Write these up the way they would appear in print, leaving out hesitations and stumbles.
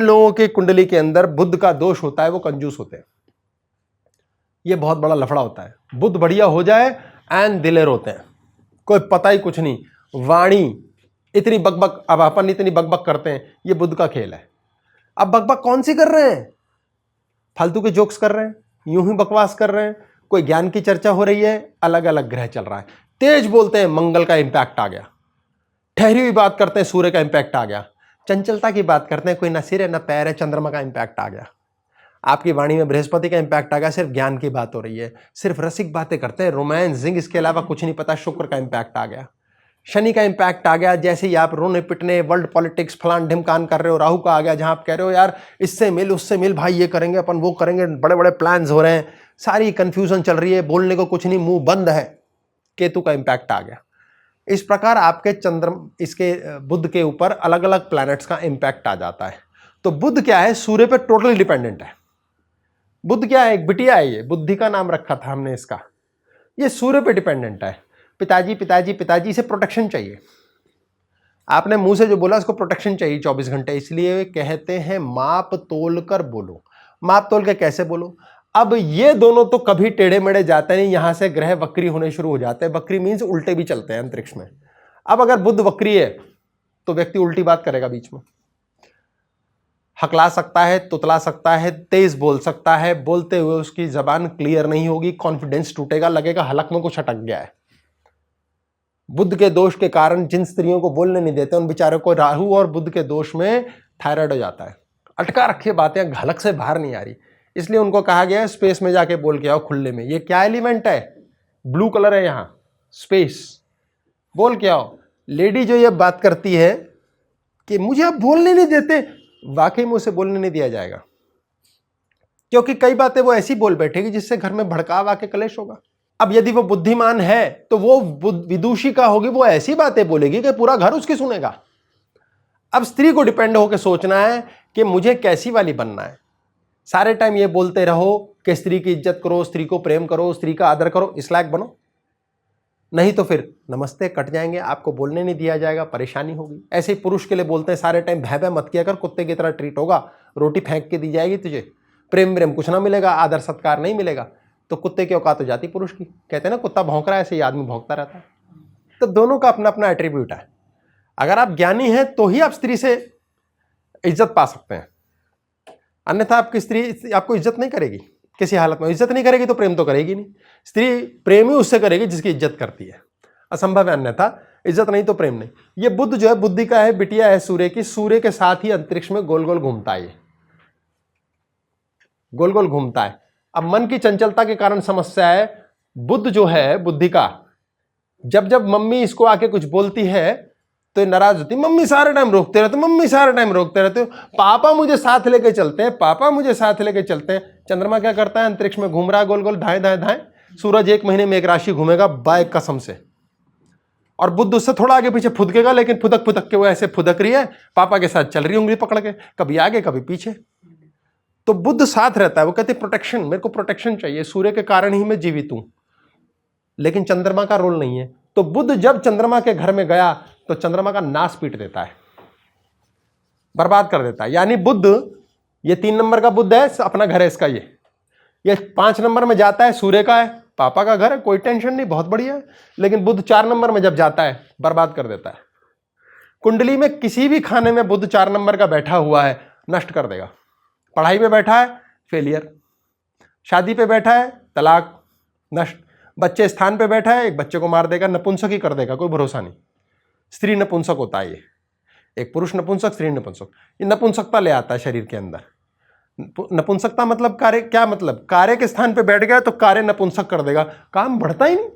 जिन लोगों के कुंडली के अंदर बुध का दोष होता है वो कंजूस होते हैं। ये बहुत बड़ा लफड़ा होता है। बुध बढ़िया हो जाए एंड दिलेर होते हैं, कोई पता ही कुछ नहीं, वाणी इतनी बकबक, अब अपन इतनी बकबक करते हैं, ये बुध का खेल है। अब बकबक कौन सी कर रहे हैं? फालतू के जोक्स कर रहे हैं, यूं ही बकवास कर रहे हैं, कोई ज्ञान की चर्चा हो रही है, अलग अलग ग्रह चल रहा है। तेज बोलते हैं मंगल का इंपैक्ट आ गया, ठहरी हुई बात करते हैं सूर्य का इंपैक्ट आ गया, चंचलता की बात करते हैं कोई न सिर है न पैर है, चंद्रमा का इंपैक्ट आ गया, आपकी वाणी में बृहस्पति का इंपैक्ट आ गया, सिर्फ ज्ञान की बात हो रही है, सिर्फ रसिक बातें करते हैं, रोमांस जिंग, इसके अलावा कुछ नहीं पता। शुक्र का इंपैक्ट आ गया, शनि का इंपैक्ट आ गया, जैसे ही आप रोने पिटने वर्ल्ड पॉलिटिक्स फलान ढिमकान कर रहे हो। राहु का आ गया, जहां आप कह रहे हो यार इससे मिल उससे मिल, भाई ये करेंगे अपन वो करेंगे, बड़े बड़े प्लान्स हो रहे हैं, सारी कंफ्यूजन चल रही है, बोलने को कुछ नहीं, मुंह बंद है। केतु का इंपैक्ट आ गया। इस प्रकार आपके इसके बुध के ऊपर अलग अलग प्लैनेट्स का इंपैक्ट आ जाता है। तो बुध क्या है? सूर्य पे टोटली डिपेंडेंट है। बुध क्या है? एक बिटिया है, ये बुद्धि का नाम रखा था हमने इसका। ये सूर्य पे डिपेंडेंट है। पिताजी पिताजी पिताजी से प्रोटेक्शन चाहिए। आपने मुंह से जो बोला उसको प्रोटेक्शन चाहिए 24 घंटे, इसलिए कहते हैं माप तोल कर बोलो। माप तोल के कैसे बोलो? अब ये दोनों तो कभी टेढ़े मेढ़े जाते नहीं, यहां से ग्रह वक्री होने शुरू हो जाते हैं। वक्री मीन्स उल्टे भी चलते हैं अंतरिक्ष में। अब अगर बुध वक्री है तो व्यक्ति उल्टी बात करेगा, बीच में हकला सकता है, तुतला सकता है, तेज बोल सकता है, बोलते हुए उसकी जबान क्लियर नहीं होगी, कॉन्फिडेंस टूटेगा, लगेगा हलक में कुछ अटक गया है। बुध के दोष के कारण जिन स्त्रियों को बोलने नहीं देते उन बेचारों को राहु और बुध के दोष में थायराइड हो जाता है। अटका रखी बातें हलक से बाहर नहीं आ रही, इसलिए उनको कहा गया है स्पेस में जाके बोल के आओ खुले में। ये क्या एलिमेंट है? ब्लू कलर है यहां, स्पेस, बोल के आओ। लेडी जो ये बात करती है कि मुझे आप बोलने नहीं देते, वाकई में उसे बोलने नहीं दिया जाएगा, क्योंकि कई बातें वो ऐसी बोल बैठेगी जिससे घर में भड़काव आके कलेश होगा। अब यदि वो बुद्धिमान है तो वो विदुषी का होगी, वो ऐसी बातें बोलेगी कि पूरा घर उसकी सुनेगा। अब स्त्री को डिपेंड होकर सोचना है कि मुझे कैसी वाली बनना है। सारे टाइम ये बोलते रहो कि स्त्री की इज्जत करो, स्त्री को प्रेम करो, स्त्री का आदर करो, इस लायक बनो, नहीं तो फिर नमस्ते कट जाएंगे, आपको बोलने नहीं दिया जाएगा, परेशानी होगी। ऐसे ही पुरुष के लिए बोलते हैं सारे टाइम भय भय मत किया कर, कुत्ते की तरह ट्रीट होगा, रोटी फेंक के दी जाएगी तुझे, प्रेम प्रेम कुछ ना मिलेगा, आदर सत्कार नहीं मिलेगा। तो कुत्ते की औकात हो जाती पुरुष की। कहते हैं ना कुत्ता भौंक रहा है, ऐसे ही आदमी भौंकता रहता है। तो दोनों का अपना अपना एट्रीब्यूट है। अगर आप ज्ञानी हैं तो ही आप स्त्री से इज्जत पा सकते हैं, अन्यथा आपकी स्त्री आपको इज्जत नहीं करेगी, किसी हालत में इज्जत नहीं करेगी तो प्रेम तो करेगी नहीं। स्त्री प्रेम ही उससे करेगी जिसकी इज्जत करती है, असंभव है, अन्यथा इज्जत नहीं तो प्रेम नहीं। ये बुध जो है बुद्धि का है, बिटिया है सूर्य की, सूर्य के साथ ही अंतरिक्ष में गोल गोल घूमता है, ये गोल गोल घूमता है। अब मन की चंचलता के कारण समस्या है। बुध जो है बुद्धि का, जब जब मम्मी इसको आके कुछ बोलती है तो नाराज होती, मम्मी सारे टाइम रोकते रहते, मम्मी सारे टाइम रोकते रहते हो, पापा मुझे साथ लेके चलते हैं, पापा मुझे साथ लेके चलते हैं। चंद्रमा क्या करता है? अंतरिक्ष में घूम रहा है गोल गोल, धाए धाए धाए। सूरज 1 महीने में एक राशि घूमेगा बाय कसम से, और बुध उससे थोड़ा आगे पीछे फुदकेगा, लेकिन फुदक फुदक के वो ऐसे फुदक रही है, पापा के साथ चल रही उंगली पकड़ के, कभी आगे कभी पीछे। तो बुध साथ रहता है। वो कहते प्रोटेक्शन, मेरे को प्रोटेक्शन चाहिए, सूर्य के कारण ही मैं जीवित हूं, लेकिन चंद्रमा का रोल नहीं है। तो बुध जब चंद्रमा के घर में गया तो चंद्रमा का नाश पीट देता है, बर्बाद कर देता है। यानी बुध, ये 3 नंबर का बुध है, अपना घर है इसका, ये 5 नंबर में जाता है, सूर्य का है, पापा का घर है, कोई टेंशन नहीं, बहुत बढ़िया है। लेकिन बुध 4 नंबर में जब जाता है बर्बाद कर देता है। कुंडली में किसी भी खाने में बुध 4 नंबर का बैठा हुआ है, नष्ट कर देगा। पढ़ाई में बैठा है, फेलियर, शादी पे बैठा है, तलाक, नष्ट, बच्चे स्थान पे बैठा है, एक बच्चे को मार देगा, नपुंसक ही कर देगा, कोई भरोसा नहीं। स्त्री नपुंसक होता है, ये एक पुरुष नपुंसक, स्त्री नपुंसक, ये नपुंसकता ले आता है शरीर के अंदर। नपुंसकता मतलब कार्य, क्या मतलब? कार्य के स्थान पे बैठ गया तो कार्य नपुंसक कर देगा, काम बढ़ता ही नहीं,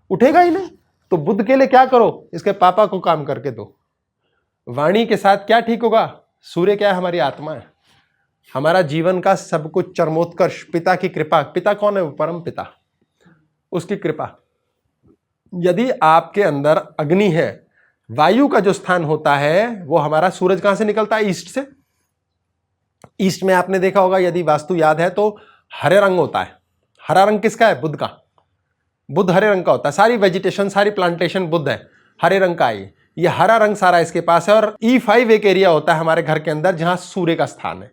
उठेगा ही नहीं। तो बुध के लिए क्या करो? इसके पापा को काम करके दो। वाणी के साथ क्या ठीक होगा? सूर्य क्या है? हमारी आत्मा है, हमारा जीवन का सब कुछ चरमोत्कर्ष, पिता की कृपा। पिता कौन है? वो परम पिता, उसकी कृपा। यदि आपके अंदर अग्नि है, वायु का जो स्थान होता है वो हमारा, सूरज कहां से निकलता है? ईस्ट से। ईस्ट में आपने देखा होगा, यदि वास्तु याद है तो हरे रंग होता है। हरा रंग किसका है? बुध का। बुध हरे रंग का होता है। सारी वेजिटेशन, सारी प्लांटेशन बुध है, हरे रंग का है। ये हरा रंग सारा इसके पास है। और E5 एक एरिया होता है हमारे घर के अंदर जहां सूर्य का स्थान है।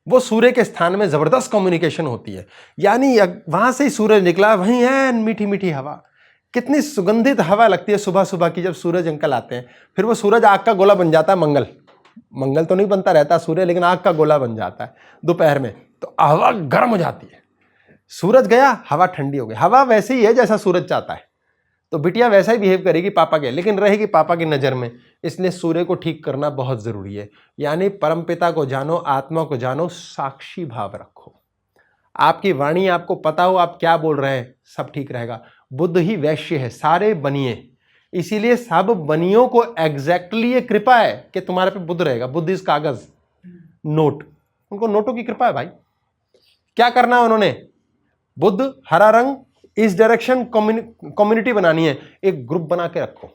वो सूर्य के स्थान में जबरदस्त कम्युनिकेशन होती है, यानी वहां से ही सूरज निकला, वहीं है मीठी मीठी हवा। कितनी सुगंधित हवा लगती है सुबह सुबह की, जब सूरज अंकल आते हैं। फिर वो सूरज आग का गोला बन जाता है। मंगल तो नहीं बनता रहता सूर्य, लेकिन आग का गोला बन जाता है दोपहर में, तो हवा गर्म हो जाती है। सूरज गया, हवा ठंडी हो गई। हवा वैसे ही है जैसा सूरज चाहता है, तो बिटिया वैसा ही बिहेव करेगी पापा के, लेकिन रहेगी पापा की नज़र में। इसलिए सूर्य को ठीक करना बहुत ज़रूरी है। यानी परमपिता को जानो, आत्मा को जानो, साक्षी भाव रखो। आपकी वाणी आपको पता हो आप क्या बोल रहे हैं, सब ठीक रहेगा। बुद्ध ही वैश्य है, सारे बनिए, इसीलिए सब बनियों को एग्जैक्टली ये कृपा है कि तुम्हारे पे बुद्ध रहेगा। बुद्ध इस कागज, नोट, उनको नोटों की कृपा है भाई। क्या करना है उन्होंने? बुद्ध, हरा रंग, इस डायरेक्शन कम्युनिटी बनानी है। एक ग्रुप बना के रखो।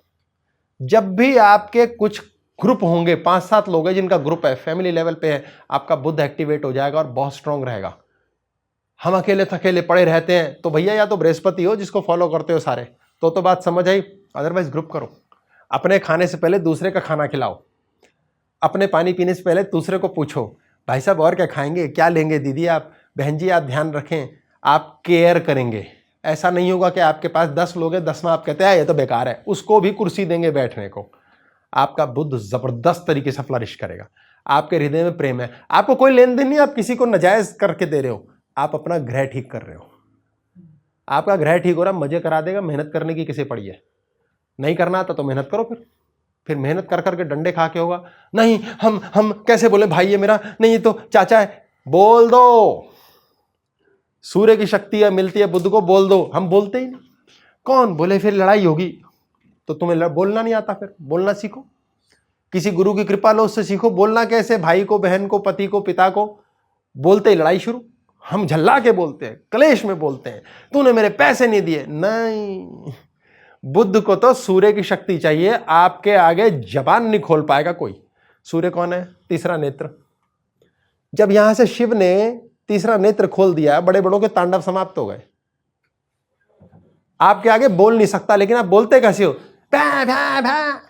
जब भी आपके कुछ ग्रुप होंगे, 5-7 लोग हैं जिनका ग्रुप है, फैमिली लेवल पे है, आपका बुद्ध एक्टिवेट हो जाएगा और बहुत स्ट्रांग रहेगा। हम अकेले थकेले पड़े रहते हैं, तो भैया या तो बृहस्पति हो जिसको फॉलो करते हो सारे, तो बात समझ आई। अदरवाइज ग्रुप करो। अपने खाने से पहले दूसरे का खाना खिलाओ। अपने पानी पीने से पहले दूसरे को पूछो, भाई साहब और क्या खाएंगे, क्या लेंगे, दीदी आप, बहन जी आप ध्यान रखें। आप केयर करेंगे। ऐसा नहीं होगा कि आपके पास 10 लोग हैं, 10वां आप कहते हैं ये तो बेकार है, उसको भी कुर्सी देंगे बैठने को। आपका बुद्ध जबरदस्त तरीके से फ्लरिश करेगा। आपके हृदय में प्रेम है। आपको कोई लेन देन नहीं, आप किसी को नाजायज करके दे रहे हो, आप अपना ग्रह ठीक कर रहे हो। आपका ग्रह ठीक हो रहा, मजे करा देगा। मेहनत करने की किसे पड़ी है? नहीं करना आता तो मेहनत करो। फिर मेहनत कर करके डंडे खा के होगा। नहीं हम कैसे बोले, भाई ये मेरा नहीं, ये तो चाचा है। बोल दो, सूर्य की शक्ति है, मिलती है बुद्ध को, बोल दो। हम बोलते ही नहीं। कौन बोले? फिर लड़ाई होगी। तो तुम्हें बोलना नहीं आता, फिर बोलना सीखो। किसी गुरु की कृपा लो, उससे सीखो बोलना कैसे। भाई को, बहन को, पति को, पिता को, बोलते ही लड़ाई शुरू। हम झल्ला के बोलते हैं, क्लेश में बोलते हैं, तूने मेरे पैसे नहीं दिए। नहीं, बुद्ध को तो सूर्य की शक्ति चाहिए। आपके आगे जबान नहीं खोल पाएगा कोई। सूर्य कौन है? तीसरा नेत्र। जब यहां से शिव ने तीसरा नेत्र खोल दिया, बड़े बड़ों के तांडव समाप्त हो गए। आपके आगे बोल नहीं सकता, लेकिन आप बोलते कैसे हो? भा, भा, भा।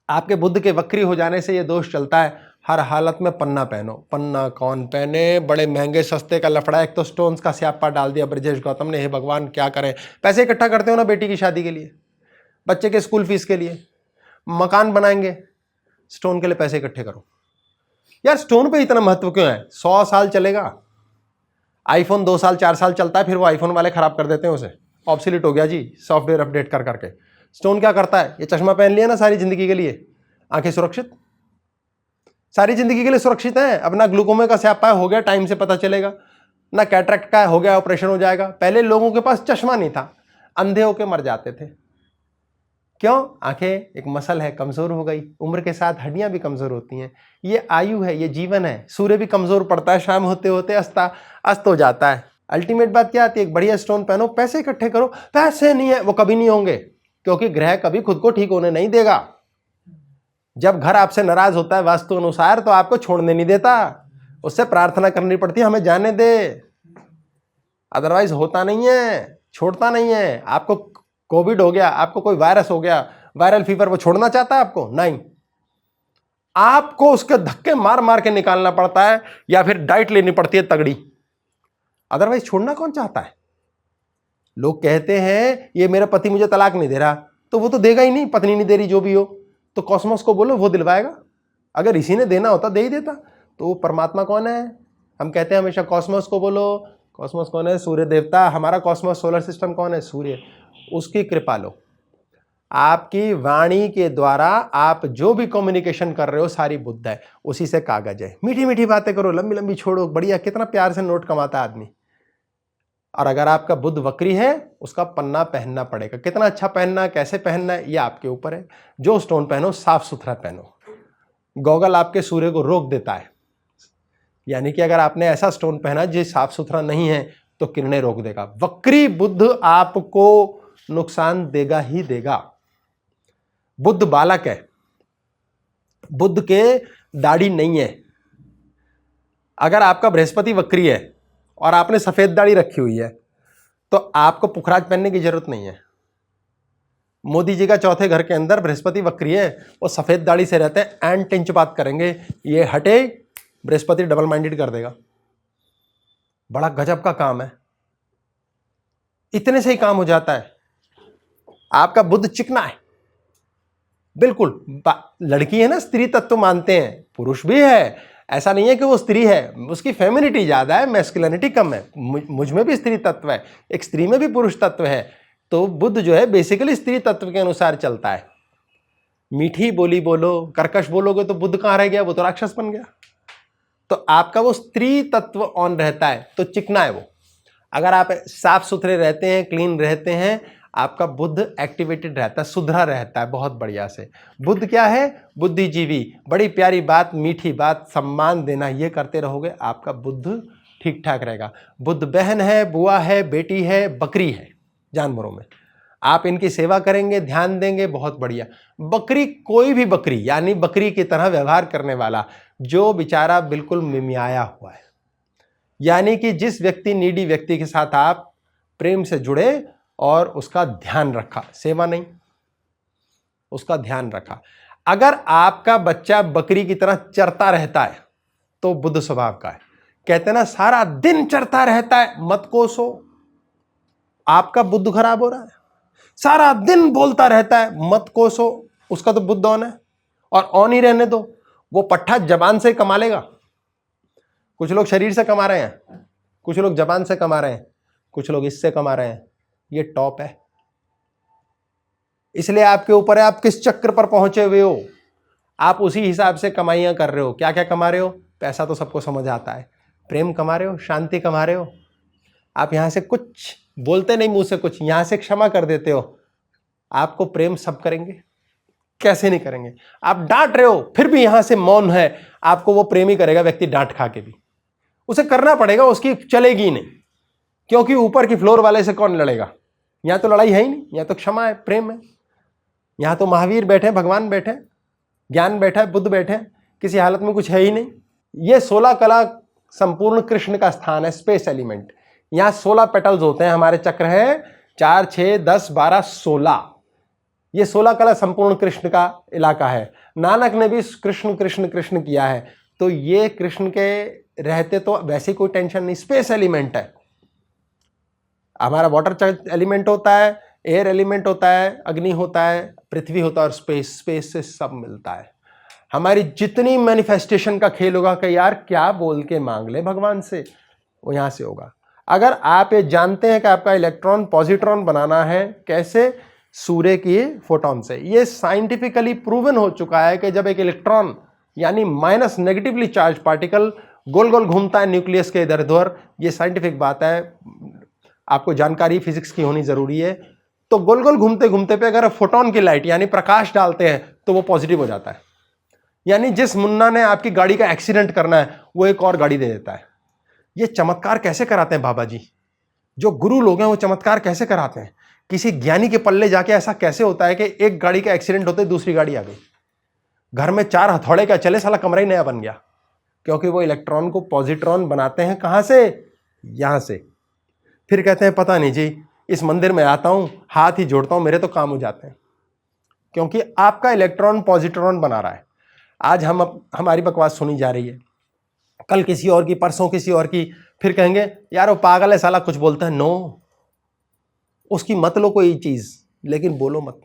आपके बुद्ध के वक्री हो जाने से यह दोष चलता है, हर हालत में पन्ना पहनो। पन्ना कौन पहने? बड़े महंगे सस्ते का लफड़ा। एक तो स्टोन्स का स्यापा डाल दिया ब्रजेश गौतम ने। हे भगवान क्या करें? पैसे इकट्ठा करते हो ना बेटी की शादी के लिए, बच्चे के स्कूल फीस के लिए, मकान बनाएंगे, स्टोन के लिए पैसे इकट्ठे करो। यार स्टोन पे इतना महत्व क्यों है? 100 साल चलेगा। आईफोन 2 साल 4 साल चलता है, फिर वो आईफोन वाले खराब कर देते हैं उसे। ऑब्सोलीट हो गया जी, सॉफ्टवेयर अपडेट कर करके। स्टोन क्या करता है? ये चश्मा पहन लिया ना सारी जिंदगी के लिए, आंखें सुरक्षित, सारी जिंदगी के लिए सुरक्षित है। अब ना ग्लूकोमा का स्यापा हो गया, टाइम से पता चलेगा, ना कैटरेक्ट का हो गया, ऑपरेशन हो जाएगा। पहले लोगों के पास चश्मा नहीं था, अंधे होकर मर जाते थे। क्यों? आंखें एक मसल है, कमजोर हो गई। उम्र के साथ हड्डियां भी कमजोर होती हैं। ये आयु है, ये जीवन है। सूर्य भी कमजोर पड़ता है, शाम होते होते अस्त हो जाता है। अल्टीमेट बात क्या आती है? एक बढ़िया स्टोन पहनो, पैसे इकट्ठे करो। पैसे नहीं है, वो कभी नहीं होंगे, क्योंकि ग्रह कभी खुद को ठीक होने नहीं देगा। जब घर आपसे नाराज होता है वास्तु अनुसार, तो आपको छोड़ने नहीं देता, उससे प्रार्थना करनी पड़ती है, हमें जाने दे। अदरवाइज होता नहीं है, छोड़ता नहीं है। आपको कोविड हो गया, आपको कोई वायरस हो गया, वायरल फीवर, वो छोड़ना चाहता है आपको? नहीं, आपको उसके धक्के मार मार के निकालना पड़ता है, या फिर डाइट लेनी पड़ती है तगड़ी। अदरवाइज छोड़ना कौन चाहता है? लोग कहते हैं ये मेरा पति मुझे तलाक नहीं दे रहा, तो वो तो देगा ही नहीं, पत्नी नहीं दे रही, जो भी हो। तो कॉस्मोस को बोलो, वो दिलवाएगा। अगर इसी ने देना होता दे ही देता। तो वो परमात्मा कौन है? हम कहते हैं हमेशा कॉस्मोस को बोलो। कॉस्मोस कौन है? सूर्य देवता। हमारा कॉस्मोस सोलर सिस्टम कौन है? सूर्य। उसकी कृपा लो। आपकी वाणी के द्वारा आप जो भी कम्युनिकेशन कर रहे हो, सारी बुद्ध है, उसी से कागज है। मीठी मीठी बातें करो, लंबी लंबी छोड़ो। बढ़िया, कितना प्यार से नोट कमाता आदमी। और अगर आपका बुद्ध वक्री है, उसका पन्ना पहनना पड़ेगा। कितना अच्छा पहनना है, कैसे पहनना है, ये आपके ऊपर है। जो स्टोन पहनो, साफ सुथरा पहनो। गॉगल आपके सूर्य को रोक देता है, यानी कि अगर आपने ऐसा स्टोन पहना जो साफ सुथरा नहीं है, तो किरणें रोक देगा। वक्री बुद्ध आपको नुकसान देगा ही देगा। बुद्ध बालक है, बुद्ध के दाढ़ी नहीं है। अगर आपका बृहस्पति वक्री है और आपने सफेद दाढ़ी रखी हुई है, तो आपको पुखराज पहनने की जरूरत नहीं है। मोदी जी का चौथे घर के अंदर बृहस्पति वक्री है, वो सफेद दाढ़ी से रहते हैं, एंड टिंच बात करेंगे, ये हटे बृहस्पति डबल माइंडेड कर देगा। बड़ा गजब का काम है, इतने से ही काम हो जाता है। आपका बुध चिकना है बिल्कुल। लड़की है ना, स्त्री तत्व मानते हैं, पुरुष भी है, ऐसा नहीं है कि वो स्त्री है, उसकी फेमिनिटी ज्यादा है, मैस्कुलिनिटी कम है। मुझ में भी स्त्री तत्व है, एक स्त्री में भी पुरुष तत्व है। तो बुध जो है बेसिकली स्त्री तत्व के अनुसार चलता है। मीठी बोली बोलो, कर्कश बोलोगे तो बुध कहां रह गया, वो तो राक्षस बन गया। तो आपका वो स्त्री तत्व ऑन रहता है तो चिकना है वो। अगर आप साफ सुथरे रहते हैं, क्लीन रहते हैं, आपका बुध एक्टिवेटेड रहता है, सुधरा रहता है बहुत बढ़िया से। बुध क्या है, बुद्धिजीवी, बड़ी प्यारी बात, मीठी बात, सम्मान देना, ये करते रहोगे, आपका बुध ठीक ठाक रहेगा। बुध बहन है, बुआ है, बेटी है, बकरी है, जानवरों में आप इनकी सेवा करेंगे, ध्यान देंगे, बहुत बढ़िया। बकरी, कोई भी बकरी, यानी बकरी की तरह व्यवहार करने वाला, जो बेचारा बिल्कुल मिमियाया हुआ है, यानी कि जिस व्यक्ति, नीडी व्यक्ति के साथ आप प्रेम से जुड़े और उसका ध्यान रखा, सेवा नहीं, उसका ध्यान रखा। अगर आपका बच्चा बकरी की तरह चरता रहता है तो बुध स्वभाव का है। कहते हैं ना, सारा दिन चरता रहता है, मत कोसो, आपका बुध खराब हो रहा है। सारा दिन बोलता रहता है, मत कोसो, उसका तो बुध ऑन है, और ऑन ही रहने दो, वो पट्ठा जबान से कमा लेगा। कुछ लोग शरीर से कमा रहे हैं, कुछ लोग जबान से कमा रहे हैं, कुछ लोग इससे कमा रहे हैं, ये टॉप है। इसलिए आपके ऊपर है, आप किस चक्र पर पहुंचे हुए हो, आप उसी हिसाब से कमाइयां कर रहे हो। क्या क्या कमा रहे हो, पैसा तो सबको समझ आता है। प्रेम कमा रहे हो, शांति कमा रहे हो, आप यहां से कुछ बोलते नहीं मुंह से कुछ, यहां से क्षमा कर देते हो, आपको प्रेम सब करेंगे, कैसे नहीं करेंगे। आप डांट रहे हो फिर भी यहां से मौन है, आपको वो प्रेम ही करेगा व्यक्ति, डांट खा के भी। उसे करना पड़ेगा, उसकी चलेगी ही नहीं, क्योंकि ऊपर की फ्लोर वाले से कौन लड़ेगा। यहां तो लड़ाई है ही नहीं, यहां तो क्षमा है, प्रेम है। यहां तो महावीर बैठे, भगवान बैठे, ज्ञान बैठा है, बुद्ध बैठे, किसी हालत में कुछ है ही नहीं। ये 16 कला संपूर्ण कृष्ण का स्थान है, स्पेस एलिमेंट। यहां 16 पेटल्स होते हैं, हमारे चक्र है 4, 6, 10, 12, 16। ये 16 कला संपूर्ण कृष्ण का इलाका है। नानक ने भी कृष्ण कृष्ण कृष्ण किया है, तो ये कृष्ण के रहते तो वैसे कोई टेंशन नहीं। स्पेस एलिमेंट है हमारा, वाटर एलिमेंट होता है, एयर एलिमेंट होता है, अग्नि होता है, पृथ्वी होता है, और स्पेस, स्पेस से सब मिलता है। हमारी जितनी मैनिफेस्टेशन का खेल होगा कि यार क्या बोल के मांग ले भगवान से, वो यहां से होगा। अगर आप ये जानते हैं कि आपका इलेक्ट्रॉन पॉजिट्रॉन बनाना है, कैसे, सूर्य की फोटोन से। ये साइंटिफिकली प्रूवन हो चुका है कि जब एक इलेक्ट्रॉन यानी माइनस नेगेटिवली चार्ज पार्टिकल गोल गोल घूमता है न्यूक्लियस के इधर उधर, ये साइंटिफिक बात है, आपको जानकारी फिजिक्स की होनी जरूरी है। तो गोल गोल घूमते घूमते पे अगर फोटोन की लाइट यानी प्रकाश डालते हैं तो वो पॉजिटिव हो जाता है। यानी जिस मुन्ना ने आपकी गाड़ी का एक्सीडेंट करना है, वो एक और गाड़ी दे देता है। ये चमत्कार कैसे कराते हैं बाबा जी, जो गुरु लोग हैं वो चमत्कार कैसे कराते हैं। किसी ज्ञानी के पल्ले जाके ऐसा कैसे होता है कि एक गाड़ी का एक्सीडेंट होते दूसरी गाड़ी आ गई। घर में 4 हथौड़े का चले, साला कमरा ही नया बन गया, क्योंकि वो इलेक्ट्रॉन को पॉजिट्रॉन बनाते हैं। कहां से, यहां से। फिर कहते हैं पता नहीं जी, इस मंदिर में आता हूं, हाथ ही जोड़ता हूं, मेरे तो काम हो जाते हैं, क्योंकि आपका इलेक्ट्रॉन पॉजिट्रॉन बना रहा है। आज हमारी बकवास सुनी जा रही है, कल किसी और की, परसों किसी और की, फिर कहेंगे यार वो पागल है साला, कुछ बोलता है। नो, उसकी मत लो कोई चीज, लेकिन बोलो मत।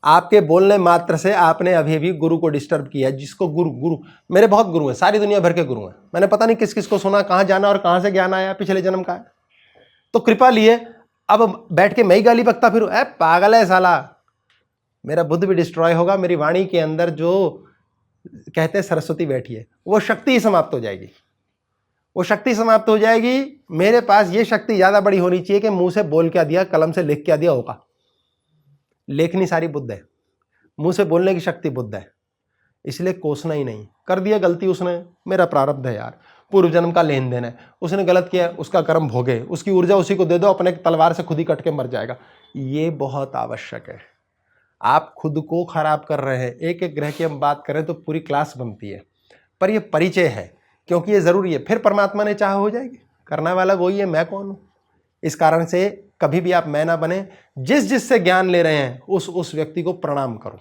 आपके बोलने मात्र से आपने अभी भी गुरु को डिस्टर्ब किया है। जिसको गुरु मेरे बहुत गुरु हैं, सारी दुनिया भर के गुरु हैं, मैंने पता नहीं किस किस को सुना, कहां जाना और कहां से ज्ञान आया, पिछले जन्म का है, तो कृपा लिए अब बैठ के मैं ही गाली बकता फिर, पागल है साला। मेरा बुद्ध भी डिस्ट्रॉय होगा, मेरी वाणी के अंदर जो कहते हैं सरस्वती बैठी है, वो शक्ति ही समाप्त हो जाएगी, वो शक्ति समाप्त हो जाएगी। मेरे पास ये शक्ति ज्यादा बड़ी होनी चाहिए कि मुंह से बोल क्या दिया, कलम से लिख क्या दिया होगा। लेखनी सारी बुद्ध है, मुंह से बोलने की शक्ति बुद्ध है, इसलिए कोसना ही नहीं। कर दिया गलती उसने, मेरा प्रारब्ध है यार, पूर्व जन्म का लेन देन है, उसने गलत किया, उसका कर्म भोगे, उसकी ऊर्जा उसी को दे दो, अपने तलवार से खुद ही कट के मर जाएगा। ये बहुत आवश्यक है। आप खुद को खराब कर रहे हैं। एक एक ग्रह की हम बात करें तो पूरी क्लास बनती है, पर यह परिचय है, क्योंकि ये जरूरी है। फिर परमात्मा ने चाहा हो जाएगी, करने वाला वही है, मैं कौन हूं। इस कारण से कभी भी आप मैं ना बने, जिस जिससे ज्ञान ले रहे हैं उस व्यक्ति को प्रणाम करो।